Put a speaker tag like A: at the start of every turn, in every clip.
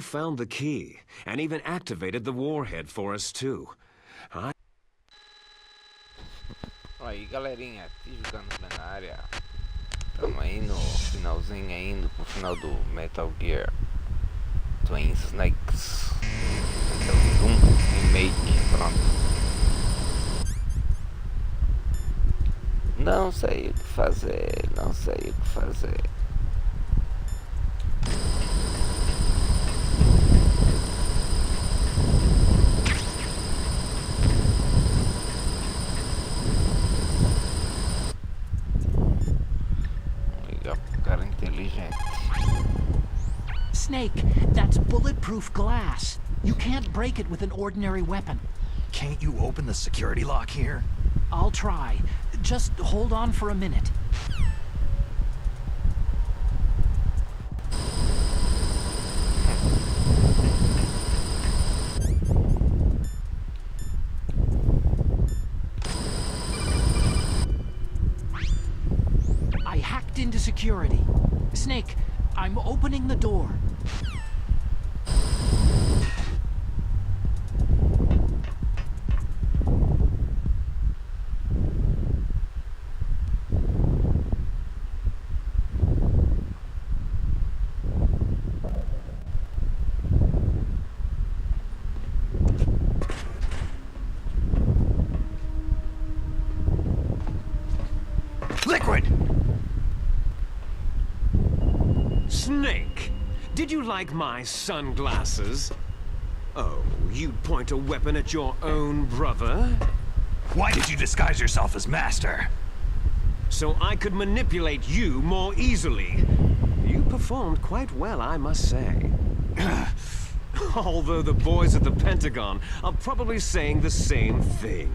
A: found the key, and even activated the warhead for us too.
B: Aí galerinha, aqui jogando plenária. Tamo aí no finalzinho, indo pro final do Metal Gear Twin Snakes. Um remake, pronto. Não sei o que fazer, não sei o que fazer. Cara inteligente.
C: Snake, that's bulletproof glass. You can't break it with an ordinary weapon.
D: Can't you open the security lock here?
C: I'll try. Just hold on for a minute. I hacked into security. Snake, I'm opening the door.
D: Liquid!
A: Snake, did you like my sunglasses? Oh, you'd point a weapon at your own brother?
D: Why did you disguise yourself as Master?
A: So I could manipulate you more easily. You performed quite well, I must say. Although the boys at the Pentagon are probably saying the same thing.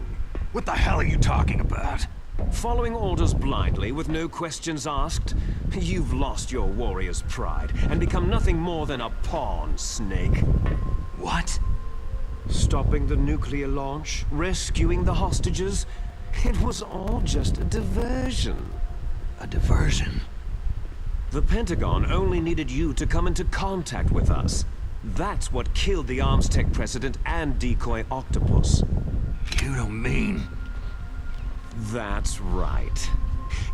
D: What the hell are you talking about?
A: Following orders blindly with no questions asked, you've lost your warrior's pride and become nothing more than a pawn, Snake.
D: What?
A: Stopping the nuclear launch, rescuing the hostages, it was all just a diversion.
D: A diversion?
A: The Pentagon only needed you to come into contact with us. That's what killed the Arms Tech president and decoy octopus.
D: You don't mean...
A: That's right.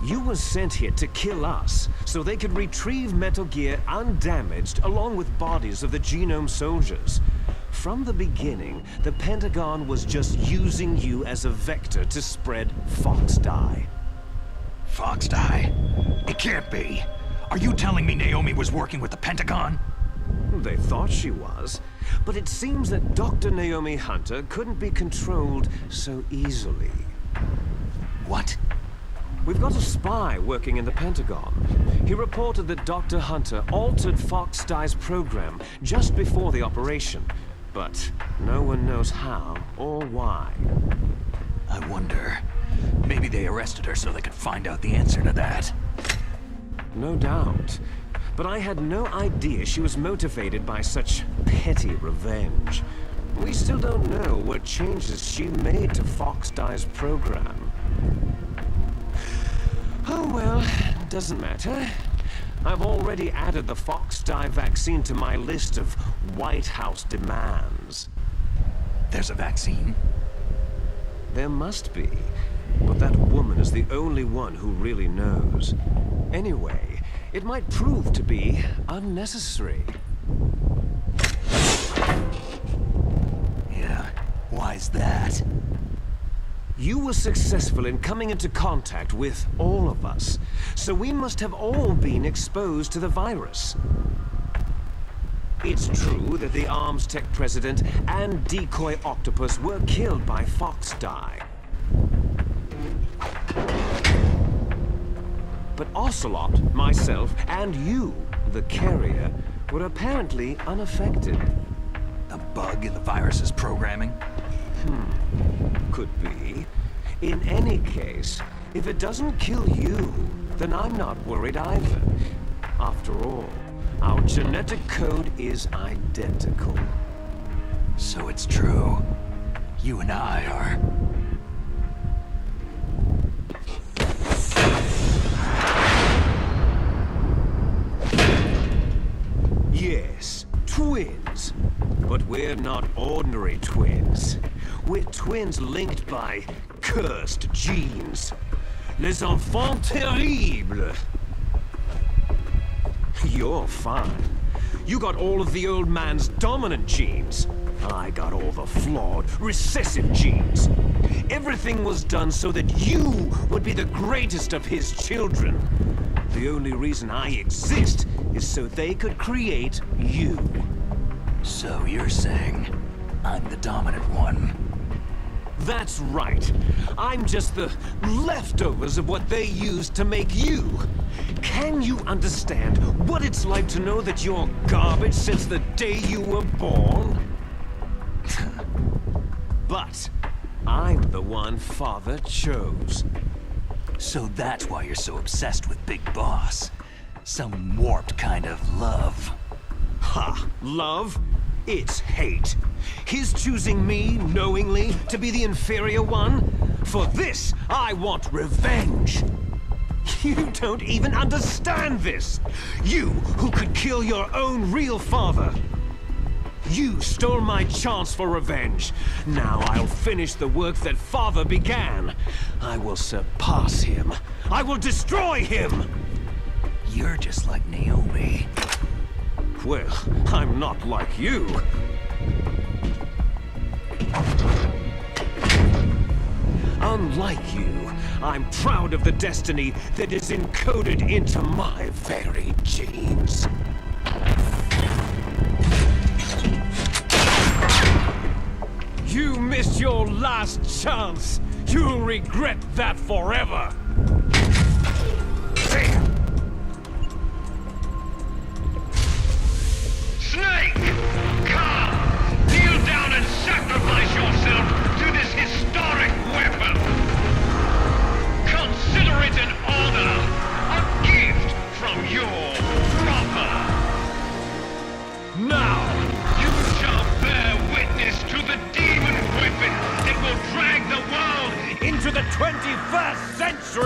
A: You were sent here to kill us, so they could retrieve Metal Gear undamaged along with bodies of the Genome soldiers. From the beginning, the Pentagon was just using you as a vector to spread Fox Dye.
D: Fox Dye? It can't be. Are you telling me Naomi was working with the Pentagon?
A: They thought she was, but it seems that Dr. Naomi Hunter couldn't be controlled so easily.
D: What?
A: We've got a spy working in the Pentagon. He reported that Dr. Hunter altered Fox Dye's program just before the operation, but no one knows how or why.
D: I wonder... maybe they arrested her so they could find out the answer to that.
A: No doubt. But I had no idea she was motivated by such petty revenge. We still don't know what changes she made to Fox Dye's program. Oh well, doesn't matter. I've already added the Fox Dye vaccine to my list of White House demands.
D: There's a vaccine?
A: There must be. But that woman is the only one who really knows. Anyway, it might prove to be unnecessary.
D: Yeah, why's that?
A: You were successful in coming into contact with all of us, so we must have all been exposed to the virus. It's true that the Arms Tech president and decoy octopus were killed by Fox Dye. But Ocelot, myself, and you, the carrier, were apparently unaffected.
D: A bug in the virus's programming?
A: Could be. In any case, if it doesn't kill you, then I'm not worried either. After all, our genetic code is identical.
D: So it's true. You and I are...
A: Yes, twins. we're not ordinary twins. We're twins linked by cursed genes. Les enfants terribles. You're fine. You got all of the old man's dominant genes. I got all the flawed, recessive genes. Everything was done so that you would be the greatest of his children. The only reason I exist is so they could create you.
D: So you're saying I'm the dominant one?
A: That's right. I'm just the leftovers of what they used to make you. Can you understand what it's like to know that you're garbage since the day you were born? But I'm the one Father chose.
D: So that's why you're so obsessed with Big Boss. Some warped kind of love.
A: Ha! Love? It's hate. His choosing me, knowingly, to be the inferior one? For this, I want revenge. You don't even understand this. You, who could kill your own real father. You stole my chance for revenge. Now I'll finish the work that Father began. I will surpass him. I will destroy him!
D: You're just like Naomi.
A: Well, I'm not like you. Unlike you, I'm proud of the destiny that is encoded into my very genes. You missed your last chance. You'll regret that forever. Damn.
E: Snake! Come! Kneel down and sacrifice yourself to this historic weapon! Consider it an honor, a gift from your brother!
A: Now!
E: You shall bear witness to the demon weapon that will drag the world
A: Into the 21st century!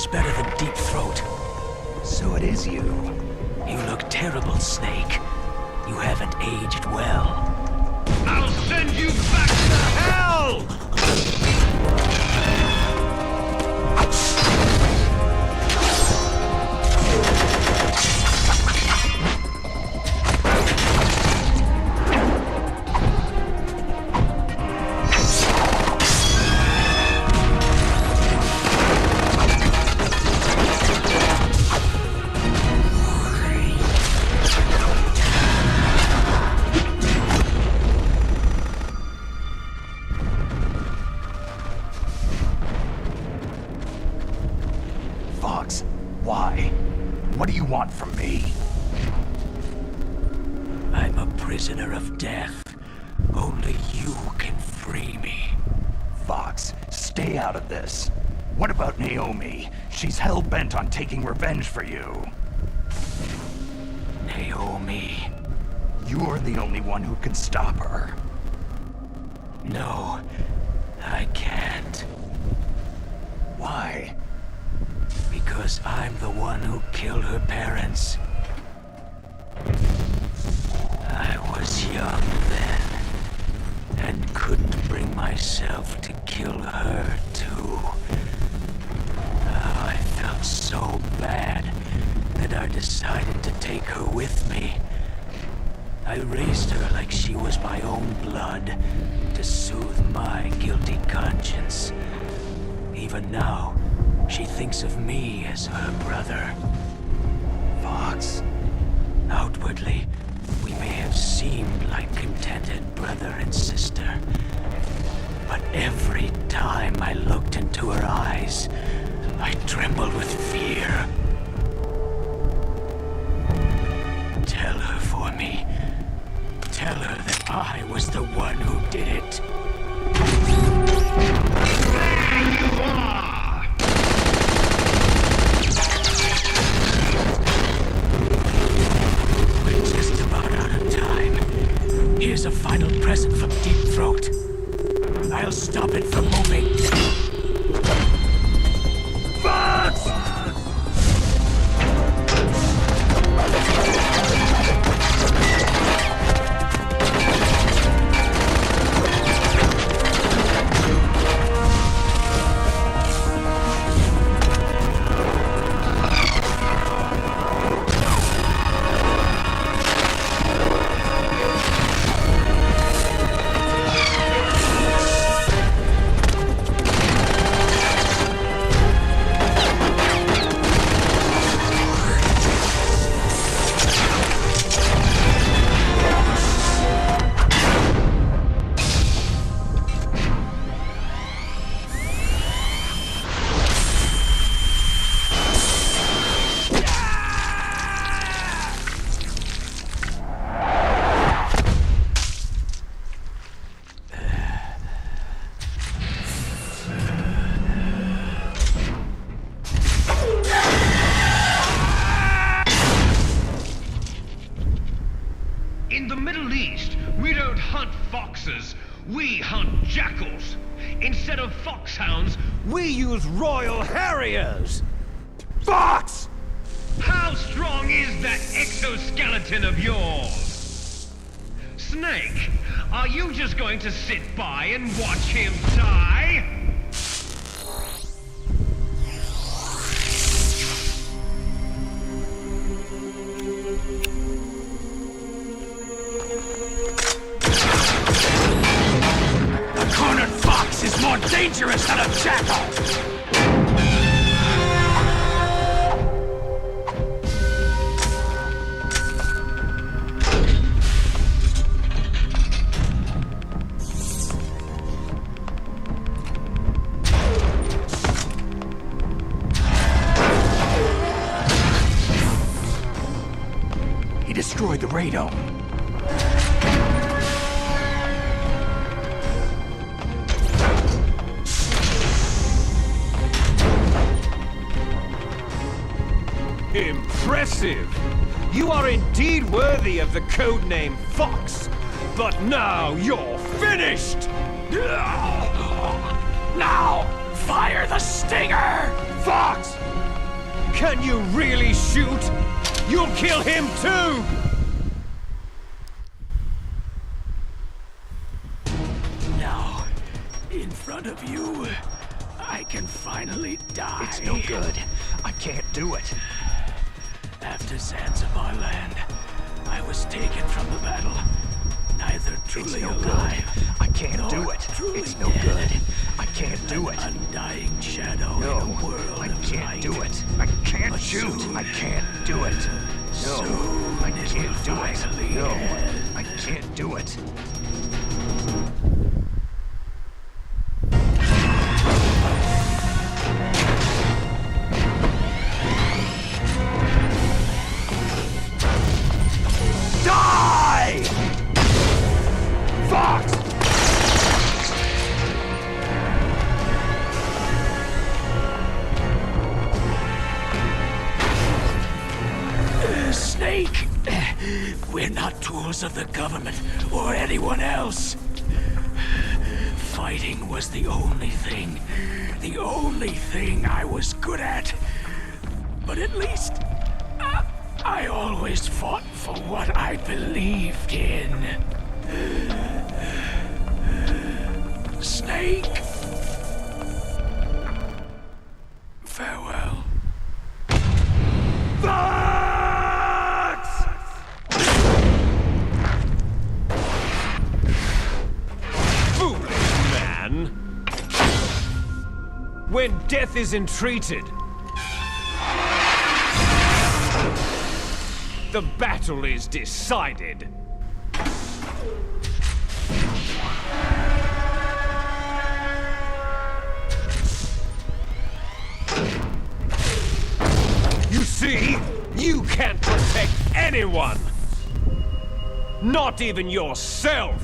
D: sounds better than Deep Throat.
F: So it is you.
D: You look terrible, Snake. You haven't aged well.
E: I'll send you back to hell!
F: Fox, why? What do you want from me?
D: I'm a prisoner of death. Only you can free me.
F: Fox, stay out of this. What about Naomi? She's hell-bent on taking revenge for you.
D: Naomi.
F: You're the only one who can stop her.
D: No, I can't.
F: Why?
D: Because I'm the one who killed her parents. I was young then, and couldn't bring myself to kill her too. I felt so bad that I decided to take her with me. I raised her like she was my own blood, to soothe my guilty conscience. Even now, she thinks of me as her brother.
F: Fox?
D: Outwardly, we may have seemed like contented brother and sister. But every time I looked into her eyes, I trembled with fear. Tell her for me. Tell her that I was the one who did it.
E: There you are!
D: We're just about out of time. Here's a final present from Deep Throat. I'll stop it from moving.
F: Fox!
E: In the Middle East, we don't hunt foxes, we hunt jackals. Instead of foxhounds,
A: We use Royal Harriers! Fox!
E: how strong is that exoskeleton of yours? Snake, are you just going to sit by and watch him die?
F: A cornered fox is more dangerous than a jackal! He destroyed the radome.
A: Impressive! You are indeed worthy of the codename Fox. But now you're finished!
F: Now, fire the stinger!
A: Fox! Can you really shoot? You'll kill him too!
D: Now, in front of you, I can finally die.
F: It's no good. I can't do it.
D: After Zanzibar land, I was taken from the battle. Neither truly
F: It's no
D: alive.
F: good. I can't
D: nor
F: do it.
D: truly
F: It's no
D: dead.
F: good. I can't do it.
D: Undying shadow
F: No,
D: in a world
F: I
D: of
F: can't
D: light.
F: do it. I can't
D: But
F: shoot.
D: soon-
F: I can't do it. No,
D: soon
F: I
D: it
F: can't
D: will
F: do it.
D: finally
F: No,
D: end.
F: I can't do it. Die! Fox!
D: Snake! We're not tools of the government or anyone else. Fighting was the only thing I was good at. But at least, I always fought for what I believed in. Snake! Farewell.
A: Foolish man! When death is entreated, the battle is decided. You see, you can't protect anyone! Not even yourself!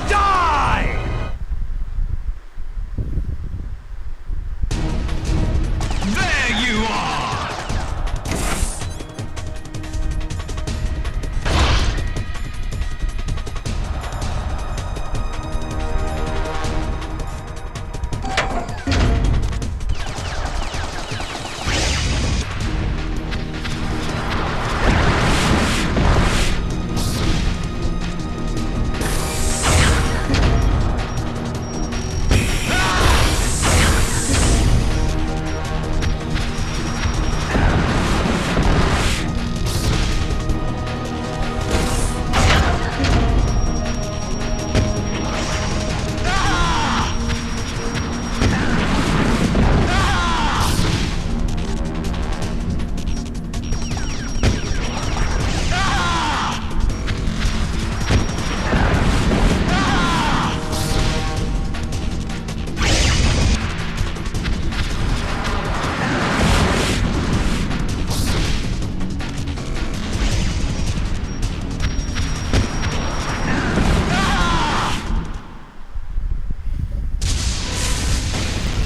A: Die! There you are!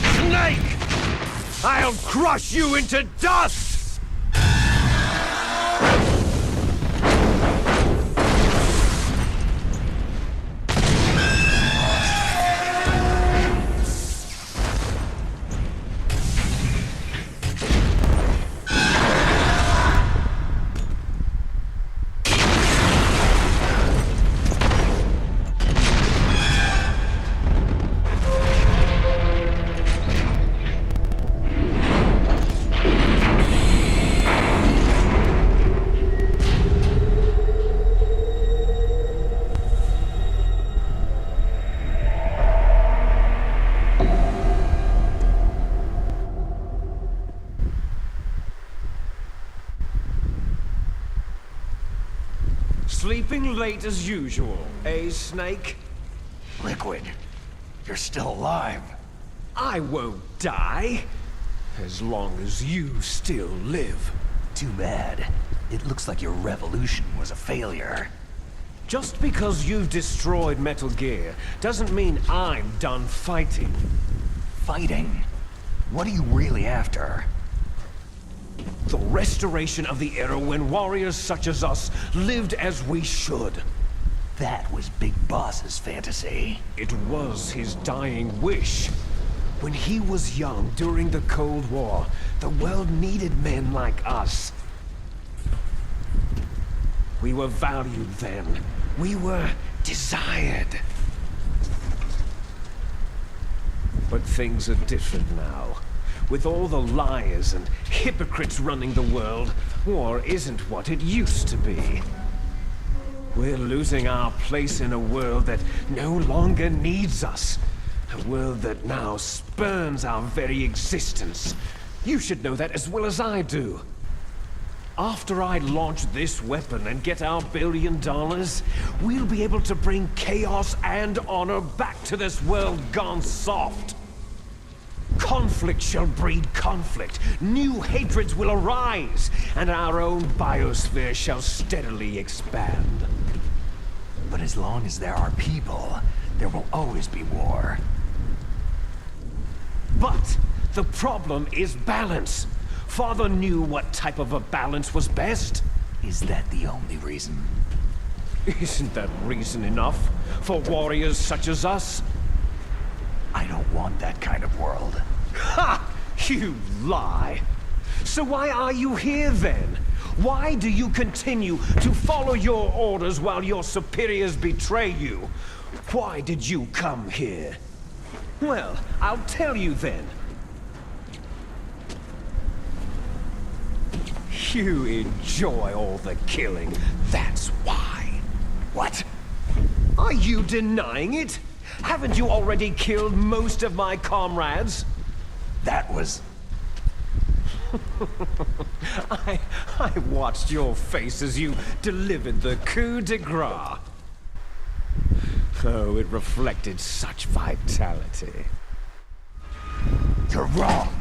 A: Snake! I'll crush you into dust! Sleeping late as usual, eh, Snake?
F: Liquid, you're still alive.
A: I won't die. As long as you still live.
F: Too bad. It looks like your revolution was a failure.
A: Just because you've destroyed Metal Gear doesn't mean I'm done fighting.
F: Fighting? What are you really after?
A: The restoration of the era when warriors such as us lived as we should.
F: That was Big Boss's fantasy.
A: It was his dying wish. When he was young during the Cold War, the world needed men like us. We were valued then. We were desired. But things are different now. With all the liars and hypocrites running the world, war isn't what it used to be. We're losing our place in a world that no longer needs us. A world that now spurns our very existence. You should know that as well as I do. After I launch this weapon and get our $1 billion, we'll be able to bring chaos and honor back to this world gone soft. Conflict shall breed conflict, new hatreds will arise, and our own biosphere shall steadily expand.
F: But as long as there are people, there will always be war.
A: But the problem is balance. Father knew what type of a balance was best.
F: Is that the only reason?
A: Isn't that reason enough for warriors such as us?
F: I don't want that kind of world.
A: Ha! You lie! So why are you here then? Why do you continue to follow your orders while your superiors betray you? Why did you come here? Well, I'll tell you then. You enjoy all the killing, that's why.
F: What?
A: Are you denying it? Haven't you already killed most of my comrades?
F: That was...
A: I watched your face as you delivered the coup de grace. Oh, it reflected such vitality.
F: You're wrong.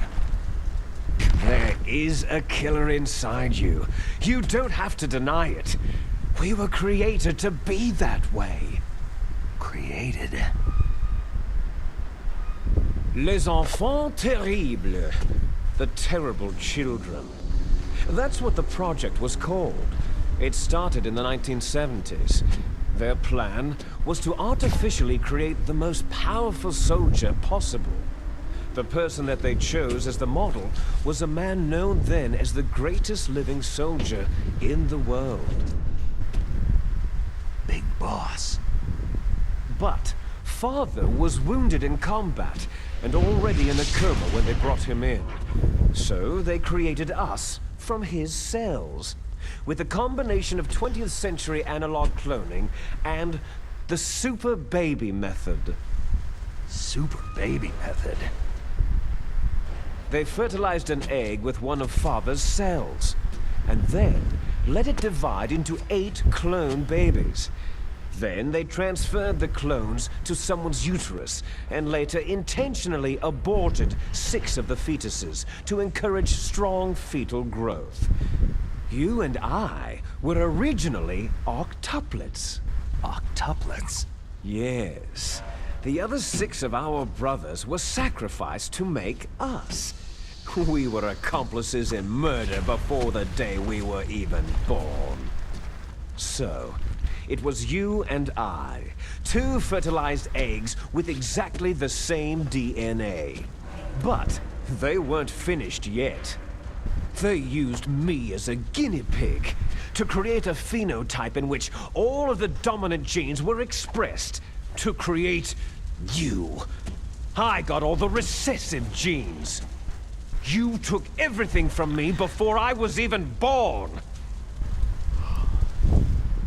A: There is a killer inside you. You don't have to deny it. We were created to be that way.
F: Created?
A: Les enfants terribles. The terrible children. That's what the project was called. It started in the 1970s. Their plan was to artificially create the most powerful soldier possible. The person that they chose as the model was a man known then as the greatest living soldier in the world.
F: Big Boss.
A: But Father was wounded in combat and already in a coma when they brought him in. So they created us from his cells, with a combination of 20th century analog cloning and the super baby method.
F: Super baby method?
A: They fertilized an egg with one of Father's cells, and then let it divide into 8 clone babies. Then they transferred the clones to someone's uterus, and later intentionally aborted 6 of the fetuses to encourage strong fetal growth. You and I were originally octuplets.
F: Octuplets?
A: Yes. The other 6 of our brothers were sacrificed to make us. We were accomplices in murder before the day we were even born. So, it was you and I, 2 fertilized eggs with exactly the same DNA. But they weren't finished yet. They used me as a guinea pig to create a phenotype in which all of the dominant genes were expressed to create you. I got all the recessive genes. You took everything from me before I was even born.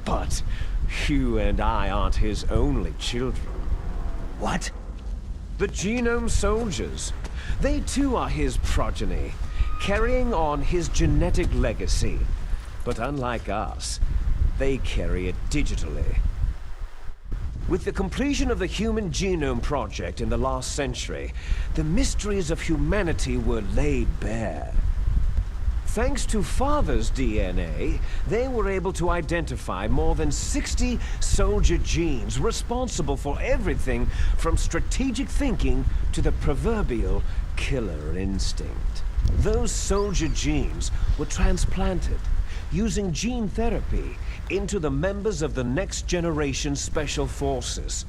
A: But you and I aren't his only children.
F: What?
A: The Genome Soldiers. They too are his progeny, carrying on his genetic legacy. But unlike us, they carry it digitally. With the completion of the Human Genome Project in the last century, the mysteries of humanity were laid bare. Thanks to Father's DNA, they were able to identify more than 60 soldier genes responsible for everything from strategic thinking to the proverbial killer instinct. Those soldier genes were transplanted using gene therapy into the members of the next generation special forces.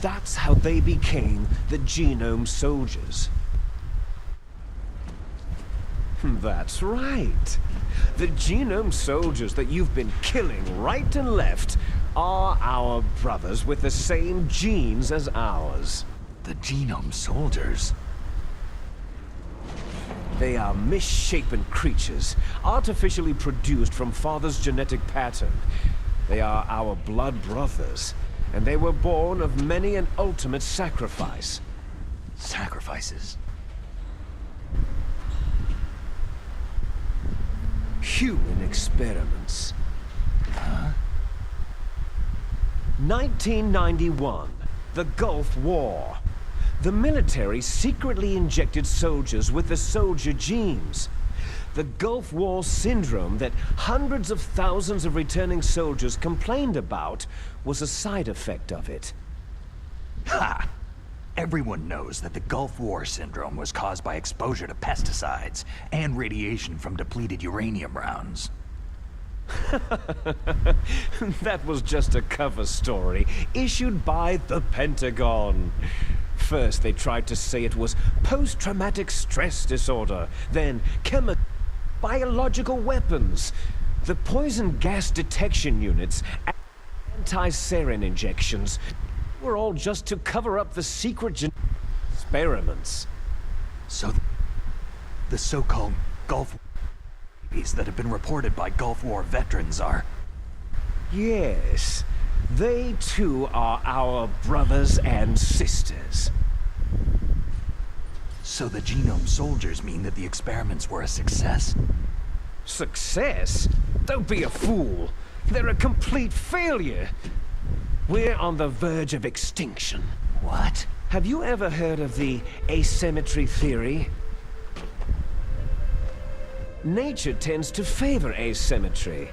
A: That's how they became the Genome Soldiers. That's right. The Genome Soldiers that you've been killing right and left are our brothers with the same genes as ours.
F: The Genome Soldiers?
A: They are misshapen creatures, artificially produced from Father's genetic pattern. They are our blood brothers, and they were born of many an ultimate sacrifice.
F: Sacrifices?
A: Human experiments.
F: Huh?
A: 1991, the Gulf War. The military secretly injected soldiers with the soldier genes. The Gulf War syndrome that hundreds of thousands of returning soldiers complained about was a side effect of it.
F: Ha! Everyone knows that the Gulf War syndrome was caused by exposure to pesticides and radiation from depleted uranium rounds.
A: That was just a cover story issued by the Pentagon. First, they tried to say it was post-traumatic stress disorder, then biological weapons. The poison gas detection units and anti-sarin injections were all just to cover up the secret experiments.
F: So, the so-called Gulf War babies that have been reported by Gulf War veterans are...
A: Yes, they too are our brothers and sisters.
F: So the Genome Soldiers mean that the experiments were a success?
A: Success? Don't be a fool. They're a complete failure. We're on the verge of extinction.
F: What?
A: Have you ever heard of the asymmetry theory? Nature tends to favor asymmetry.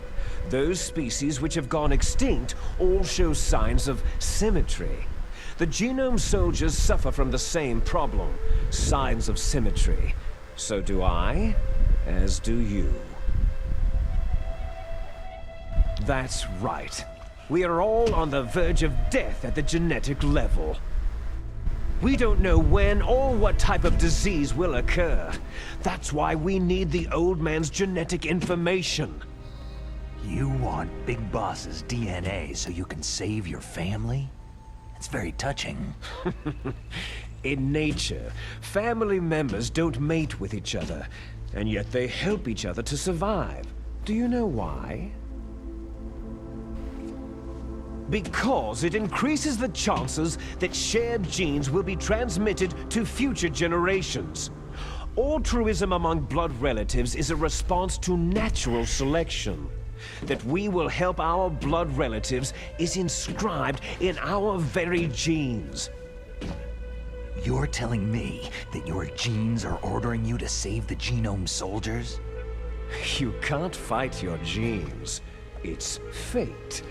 A: Those species which have gone extinct all show signs of symmetry. The Genome Soldiers suffer from the same problem, signs of symmetry. So do I, as do you. That's right. We are all on the verge of death at the genetic level. We don't know when or what type of disease will occur. That's why we need the old man's genetic information.
F: You want Big Boss's DNA so you can save your family? It's very touching.
A: In nature, family members don't mate with each other, and yet they help each other to survive. Do you know why? Because it increases the chances that shared genes will be transmitted to future generations. Altruism among blood relatives is a response to natural selection. That we will help our blood relatives is inscribed in our very genes.
F: You're telling me that your genes are ordering you to save the Genome Soldiers?
A: You can't fight your genes. It's fate.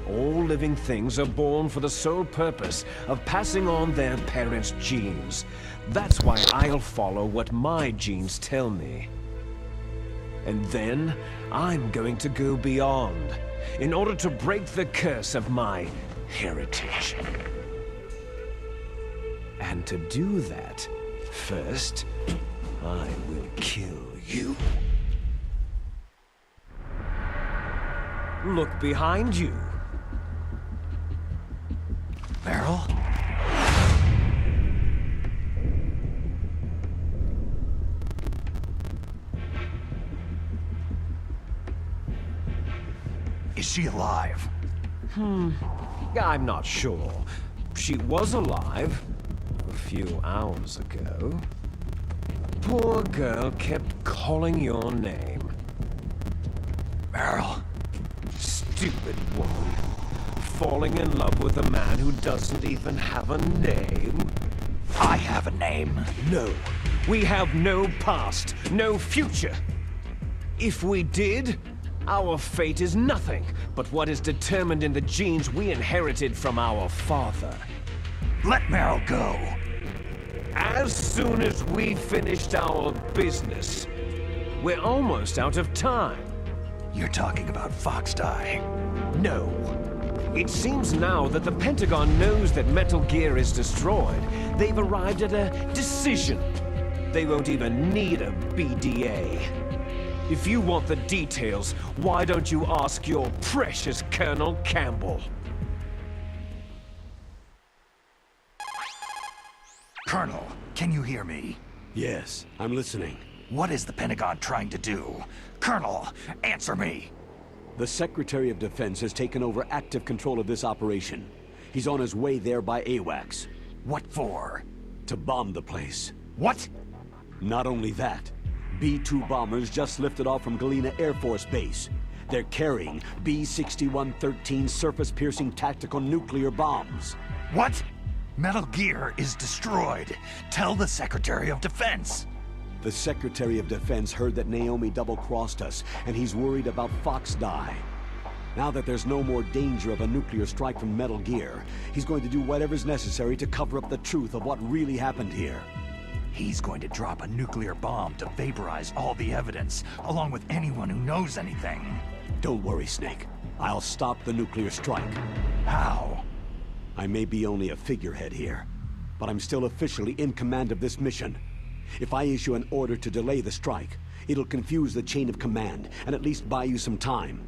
A: All living things are born for the sole purpose of passing on their parents' genes. That's why I'll follow what my genes tell me. And then, I'm going to go beyond, in order to break the curse of my heritage. And to do that, first, I will kill you. Look behind you.
F: Meryl? Is she alive?
A: I'm not sure. She was alive a few hours ago. Poor girl kept calling your name.
F: Meryl?
A: Stupid woman. falling in love with a man who doesn't even have a name?
F: I have a name.
A: No. We have no past, no future. If we did, our fate is nothing but what is determined in the genes we inherited from our father.
F: Let Meryl go.
A: As soon as we finished our business, we're almost out of time.
F: You're talking about Fox Die.
A: No. It seems now that the Pentagon knows that Metal Gear is destroyed. They've arrived at a decision. They won't even need a BDA. If you want the details, why don't you ask your precious Colonel Campbell?
F: Colonel, can you hear me?
G: Yes, I'm listening.
F: What is the Pentagon trying to do? Colonel, answer me!
G: The Secretary of Defense has taken over active control of this operation. He's on his way there by AWACS.
F: What for?
G: To bomb the place.
F: What?
G: Not only that, B-2 bombers just lifted off from Galena Air Force Base. They're carrying B-6113 surface-piercing tactical nuclear bombs.
F: What? Metal Gear is destroyed. Tell the Secretary of Defense.
G: The Secretary of Defense heard that Naomi double-crossed us, and he's worried about Fox Die. Now that there's no more danger of a nuclear strike from Metal Gear, he's going to do whatever's necessary to cover up the truth of what really happened here.
F: He's going to drop a nuclear bomb to vaporize all the evidence, along with anyone who knows anything.
G: Don't worry, Snake. I'll stop the nuclear strike.
F: How?
G: I may be only a figurehead here, but I'm still officially in command of this mission. If I issue an order to delay the strike, it'll confuse the chain of command, and at least buy you some time.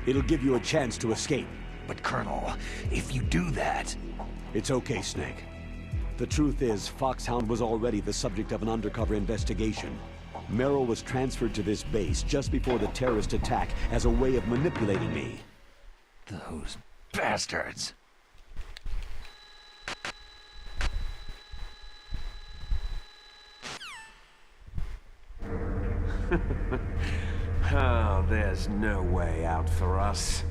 G: It'll give you a chance to escape.
F: But Colonel, if you do that...
G: It's okay, Snake. The truth is, Foxhound was already the subject of an undercover investigation. Merrill was transferred to this base just before the terrorist attack as a way of manipulating me.
F: Those bastards.
A: Oh, there's no way out for us.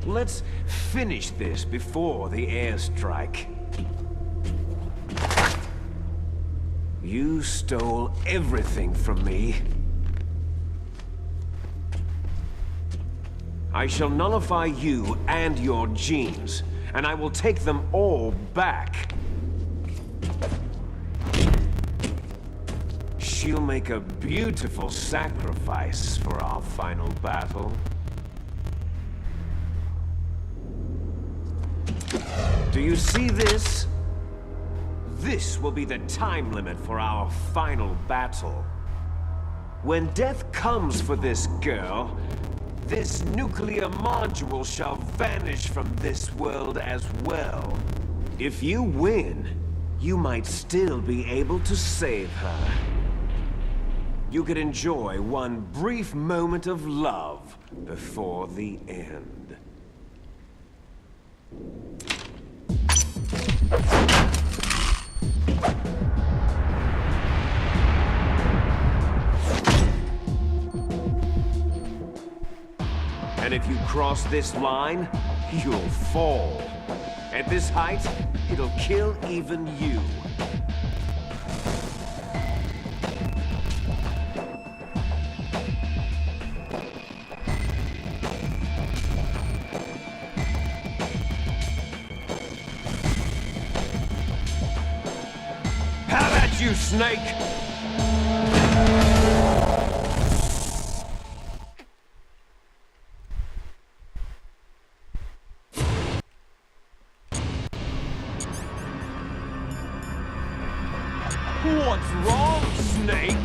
A: Let's finish this before the airstrike. You stole everything from me. I shall nullify you and your genes, and I will take them all back. She'll make a beautiful sacrifice for our final battle. Do you see this? This will be the time limit for our final battle. When death comes for this girl, this nuclear module shall vanish from this world as well. If you win, you might still be able to save her. You could enjoy one brief moment of love before the end. And if you cross this line, you'll fall. At this height, it'll kill even you. Have at you, Snake! What's wrong, Snake?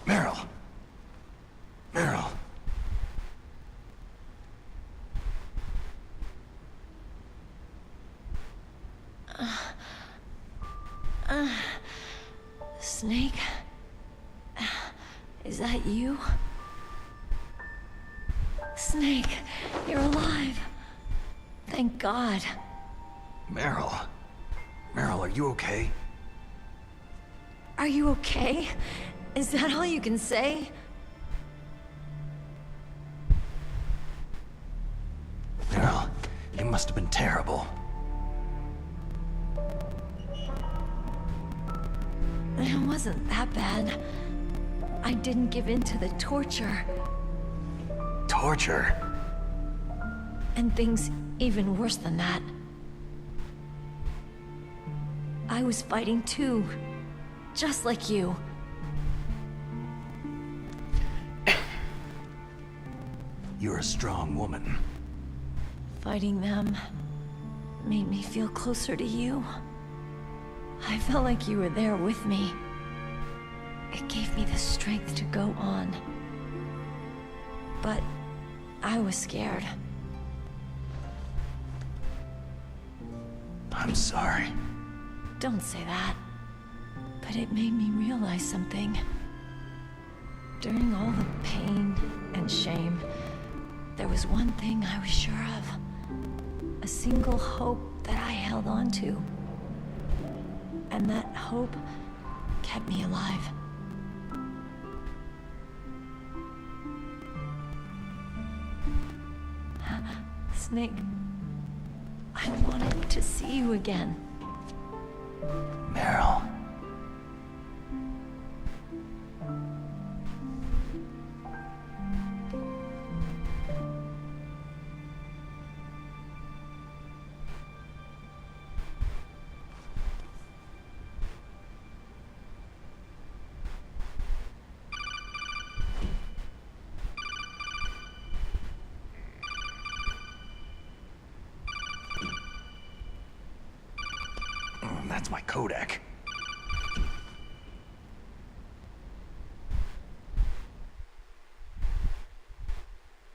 F: Meryl. Meryl.
H: Snake? Is that you? Snake, you're alive. Thank God.
F: Meryl. Meryl, are you okay?
H: Are you okay? Is that all you can say?
F: Meryl, it must have been terrible.
H: It wasn't that bad. I didn't give in to the torture.
F: Torture?
H: And things even worse than that. I was fighting too. Just like you.
F: You're a strong woman.
H: Fighting them made me feel closer to you. I felt like you were there with me. It gave me the strength to go on. But I was scared.
F: I'm sorry.
H: don't say that. But it made me realize something. During all the pain and shame, there was one thing I was sure of. A single hope that I held on to. And that hope kept me alive. Snake, I wanted to see you again.
F: Meryl. That's my codec.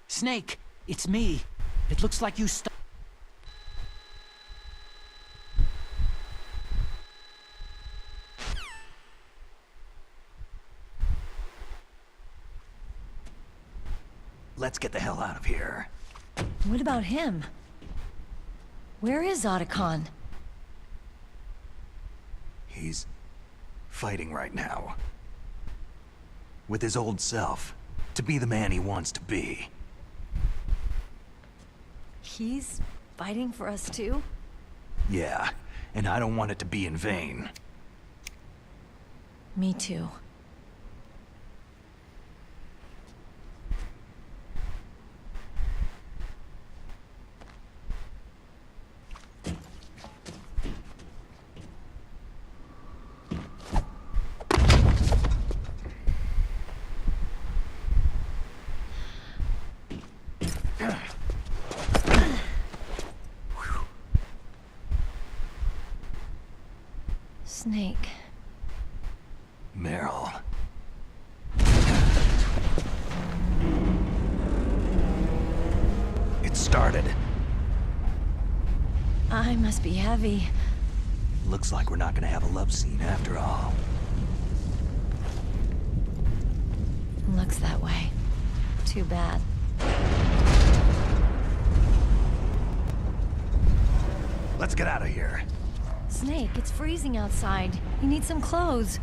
C: Snake, it's me. It looks like you
F: Let's get the hell out of here.
H: What about him? Where is Otacon?
F: He's fighting right now. With his old self. To be the man he wants to be.
H: He's fighting for us too?
F: Yeah, and I don't want it to be in vain.
H: Me too. Snake.
F: Meryl. It started.
H: I must be heavy.
F: Looks like we're not gonna have a love scene after all.
H: Looks that way. Too bad.
F: Let's get out of here.
H: Snake, it's freezing outside. You need some clothes.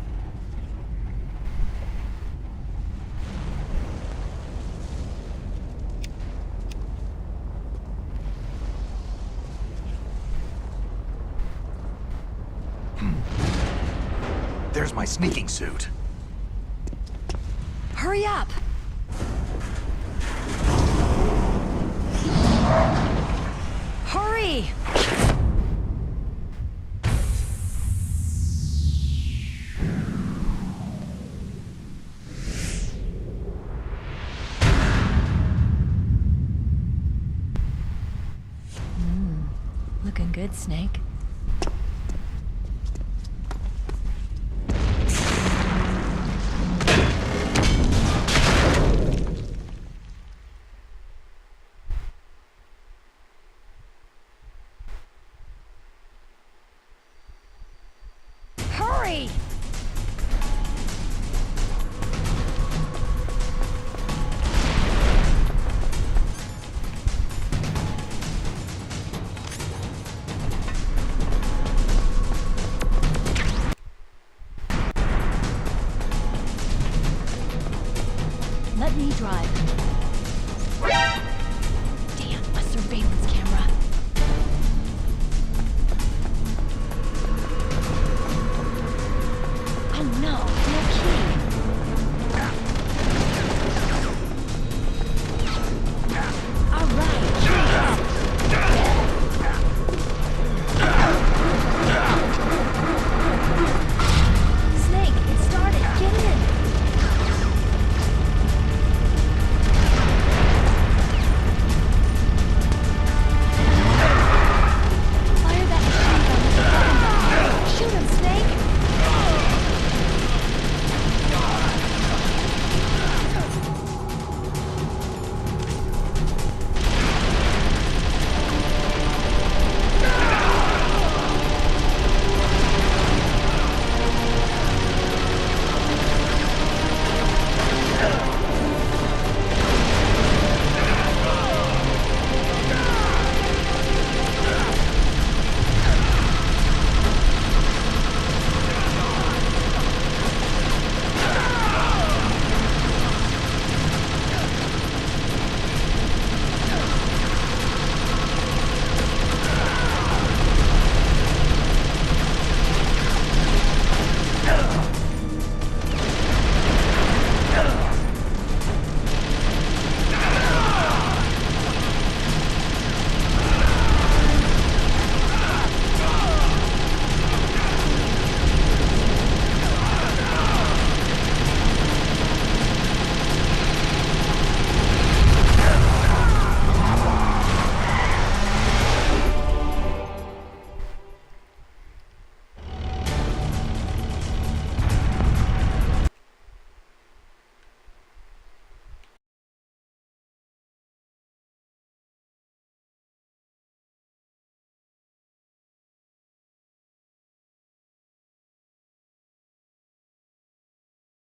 F: There's my sneaking suit.
H: Hurry up! Hurry! Looking good, Snake. Hurry! Let me drive.